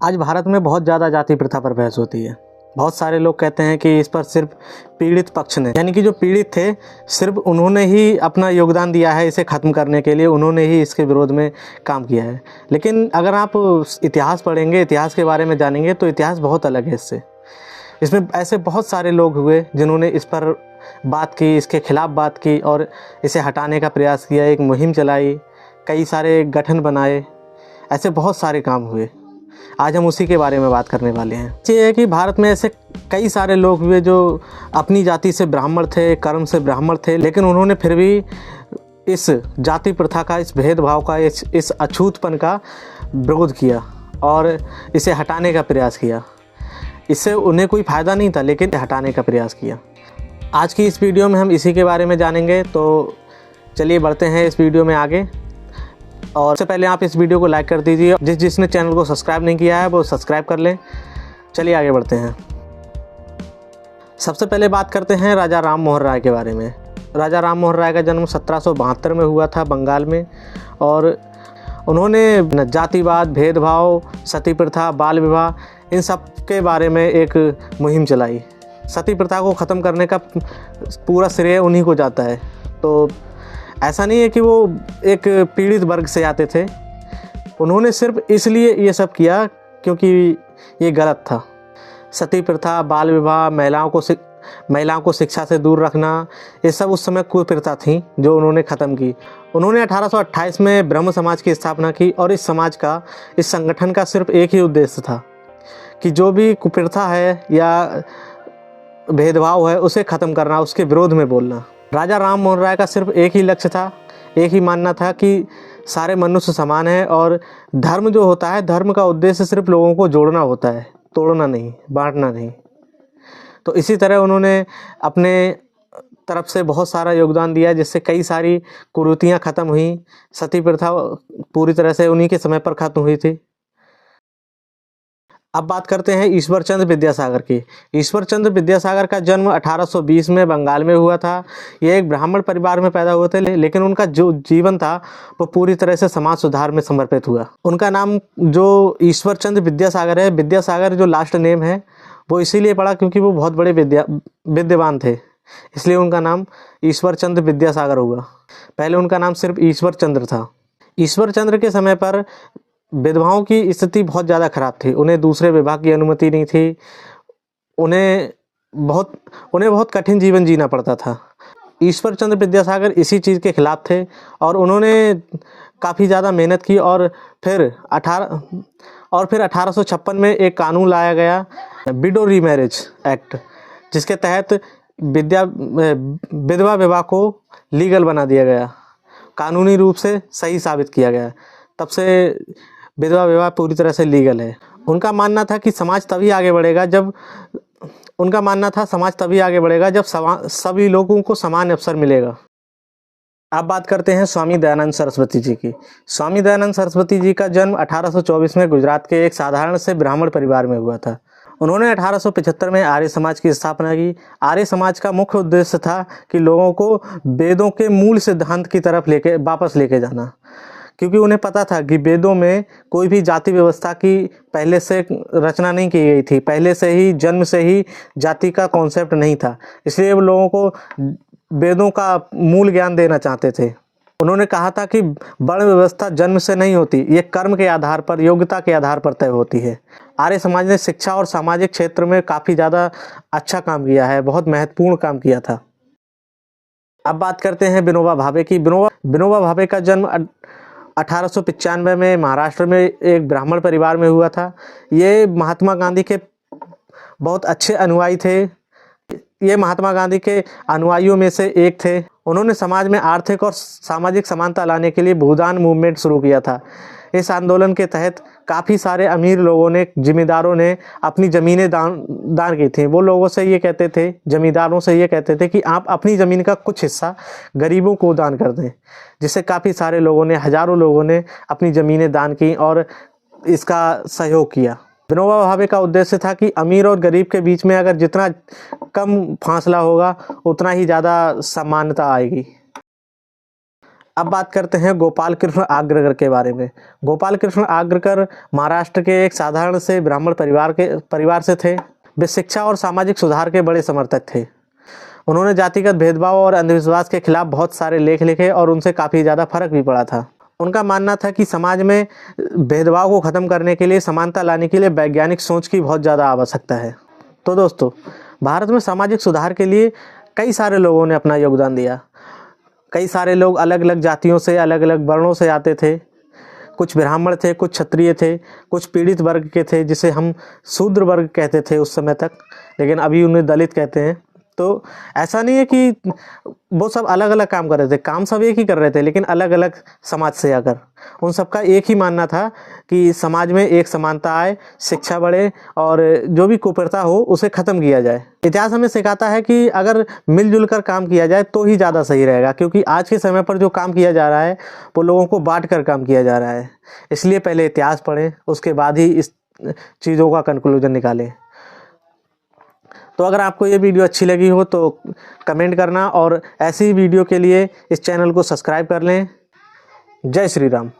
आज भारत में बहुत ज़्यादा जाति प्रथा पर बहस होती है। बहुत सारे लोग कहते हैं कि इस पर सिर्फ पीड़ित पक्ष ने, यानी कि जो पीड़ित थे, सिर्फ उन्होंने ही अपना योगदान दिया है इसे ख़त्म करने के लिए, उन्होंने ही इसके विरोध में काम किया है। लेकिन अगर आप इतिहास पढ़ेंगे, इतिहास के बारे में जानेंगे, तो इतिहास बहुत अलग है इससे। इसमें ऐसे बहुत सारे लोग हुए जिन्होंने इस पर बात की, इसके खिलाफ़ बात की और इसे हटाने का प्रयास किया, एक मुहिम चलाई, कई सारे गठन बनाए, ऐसे बहुत सारे काम हुए। आज हम उसी के बारे में बात करने वाले हैं। ये है कि भारत में ऐसे कई सारे लोग हुए जो अपनी जाति से ब्राह्मण थे, कर्म से ब्राह्मण थे, लेकिन उन्होंने फिर भी इस जाति प्रथा का, इस भेदभाव का, इस अछूतपन का विरोध किया और इसे हटाने का प्रयास किया। इससे उन्हें कोई फ़ायदा नहीं था, लेकिन हटाने का प्रयास किया। आज की इस वीडियो में हम इसी के बारे में जानेंगे, तो चलिए बढ़ते हैं इस वीडियो में आगे। और सबसे पहले आप इस वीडियो को लाइक कर दीजिए। जिसने चैनल को सब्सक्राइब नहीं किया है वो सब्सक्राइब कर लें। चलिए आगे बढ़ते हैं। सबसे पहले बात करते हैं राजा राम मोहन राय के बारे में। राजा राम मोहन राय का जन्म 1772 में हुआ था बंगाल में, और उन्होंने जातिवाद, भेदभाव, सती प्रथा, बाल विवाह, इन सब के बारे में एक मुहिम चलाई। सती प्रथा को ख़त्म करने का पूरा श्रेय उन्हीं को जाता है। तो ऐसा नहीं है कि वो एक पीड़ित वर्ग से आते थे, उन्होंने सिर्फ इसलिए ये सब किया क्योंकि ये गलत था। सती प्रथा, बाल विवाह, महिलाओं को शिक्षा से दूर रखना, ये सब उस समय कुप्रथा थी जो उन्होंने ख़त्म की। उन्होंने 1828 में ब्रह्म समाज की स्थापना की, और इस संगठन का सिर्फ एक ही उद्देश्य था कि जो भी कुप्रथा है या भेदभाव है उसे ख़त्म करना, उसके विरोध में बोलना। राजा राम मोहन राय का सिर्फ एक ही लक्ष्य था, एक ही मानना था कि सारे मनुष्य समान हैं, और धर्म जो होता है, धर्म का उद्देश्य सिर्फ लोगों को जोड़ना होता है, तोड़ना नहीं, बांटना नहीं। तो इसी तरह उन्होंने अपने तरफ से बहुत सारा योगदान दिया, जिससे कई सारी कुरीतियाँ ख़त्म हुई। सती प्रथा पूरी तरह से उन्हीं के समय पर ख़त्म हुई थी। अब बात करते हैं ईश्वर चंद्र विद्यासागर की। ईश्वर चंद्र विद्यासागर का जन्म 1820 में बंगाल में हुआ था। ये एक ब्राह्मण परिवार में पैदा हुए थे, लेकिन उनका जो जीवन था वो पूरी तरह से समाज सुधार में समर्पित हुआ। उनका नाम जो ईश्वर चंद्र विद्यासागर है, विद्यासागर जो लास्ट नेम है वो इसीलिए पड़ा क्योंकि वो बहुत बड़े विद्वान थे, इसलिए उनका नाम ईश्वर चंद्र विद्यासागर हुआ। पहले उनका नाम सिर्फ ईश्वर चंद्र था। ईश्वर चंद्र के समय पर विधवाओं की स्थिति बहुत ज़्यादा खराब थी, उन्हें दूसरे विवाह की अनुमति नहीं थी, उन्हें बहुत कठिन जीवन जीना पड़ता था। ईश्वर चंद्र विद्यासागर इसी चीज़ के खिलाफ थे, और उन्होंने काफ़ी ज़्यादा मेहनत की, और फिर 1856 में एक कानून लाया गया, विडो रीमैरिज एक्ट, जिसके तहत विधवा विवाह को लीगल बना दिया गया, कानूनी रूप से सही साबित किया गया। तब से विधवा विवाह पूरी तरह से लीगल है। उनका मानना था कि समाज तभी आगे बढ़ेगा जब सभी लोगों को समान अवसर मिलेगा। अब बात करते हैं स्वामी दयानंद सरस्वती जी की। स्वामी दयानंद सरस्वती जी का जन्म 1824 में गुजरात के एक साधारण से ब्राह्मण परिवार में हुआ था। उन्होंने 1875 में आर्य समाज की स्थापना की। आर्य समाज का मुख्य उद्देश्य था कि लोगों को वेदों के मूल सिद्धांत की तरफ वापस लेके जाना, क्योंकि उन्हें पता था कि वेदों में कोई भी जाति व्यवस्था की पहले से रचना नहीं की गई थी, पहले से ही जन्म से ही जाति का कॉन्सेप्ट नहीं था, इसलिए वो लोगों को वेदों का मूल ज्ञान देना चाहते थे। उन्होंने कहा था कि वर्ण व्यवस्था जन्म से नहीं होती, ये कर्म के आधार पर, योग्यता के आधार पर तय होती है। आर्य समाज ने शिक्षा और सामाजिक क्षेत्र में काफ़ी ज़्यादा अच्छा काम किया है, बहुत महत्वपूर्ण काम किया था। अब बात करते हैं विनोबा भावे की। विनोबा भावे का जन्म 1895 में महाराष्ट्र में एक ब्राह्मण परिवार में हुआ था। ये महात्मा गांधी के बहुत अच्छे अनुयायी थे। ये महात्मा गांधी के अनुयायियों में से एक थे। उन्होंने समाज में आर्थिक और सामाजिक समानता लाने के लिए भूदान मूवमेंट शुरू किया था। इस आंदोलन के तहत काफ़ी सारे अमीर लोगों ने, जिम्मेदारों ने अपनी ज़मीनें दान की थी। वो लोगों से ये कहते थे, जमींदारों से ये कहते थे कि आप अपनी ज़मीन का कुछ हिस्सा गरीबों को दान कर दें, जिससे काफ़ी सारे लोगों ने, हज़ारों लोगों ने अपनी ज़मीनें दान की और इसका सहयोग किया। विनोबा भावे का उद्देश्य था कि अमीर और गरीब के बीच में अगर जितना कम फासला होगा उतना ही ज़्यादा समानता आएगी। अब बात करते हैं गोपाल कृष्ण आगरकर के बारे में। गोपाल कृष्ण आगरकर महाराष्ट्र के एक साधारण से ब्राह्मण परिवार से थे। वे शिक्षा और सामाजिक सुधार के बड़े समर्थक थे। उन्होंने जातिगत भेदभाव और अंधविश्वास के खिलाफ बहुत सारे लेख लिखे और उनसे काफ़ी ज़्यादा फर्क भी पड़ा था। उनका मानना था कि समाज में भेदभाव को ख़त्म करने के लिए, समानता लाने के लिए वैज्ञानिक सोच की बहुत ज़्यादा आवश्यकता है। तो दोस्तों, भारत में सामाजिक सुधार के लिए कई सारे लोगों ने अपना योगदान दिया। कई सारे लोग अलग अलग जातियों से, अलग अलग वर्णों से आते थे। कुछ ब्राह्मण थे, कुछ क्षत्रिय थे, कुछ पीड़ित वर्ग के थे जिसे हम शूद्र वर्ग कहते थे उस समय तक, लेकिन अभी उन्हें दलित कहते हैं। तो ऐसा नहीं है कि वो सब अलग अलग काम कर रहे थे, काम सब एक ही कर रहे थे, लेकिन अलग अलग समाज से आकर। उन सबका एक ही मानना था कि समाज में एक समानता आए, शिक्षा बढ़े और जो भी कुप्रथा हो उसे ख़त्म किया जाए। इतिहास हमें सिखाता है कि अगर मिलजुल कर काम किया जाए तो ही ज़्यादा सही रहेगा, क्योंकि आज के समय पर जो काम किया जा रहा है वो लोगों को बांट कर काम किया जा रहा है। इसलिए पहले इतिहास पढ़ें, उसके बाद ही इस चीज़ों का कंक्लूजन निकालें। तो अगर आपको ये वीडियो अच्छी लगी हो तो कमेंट करना और ऐसी वीडियो के लिए इस चैनल को सब्सक्राइब कर लें। जय श्री राम।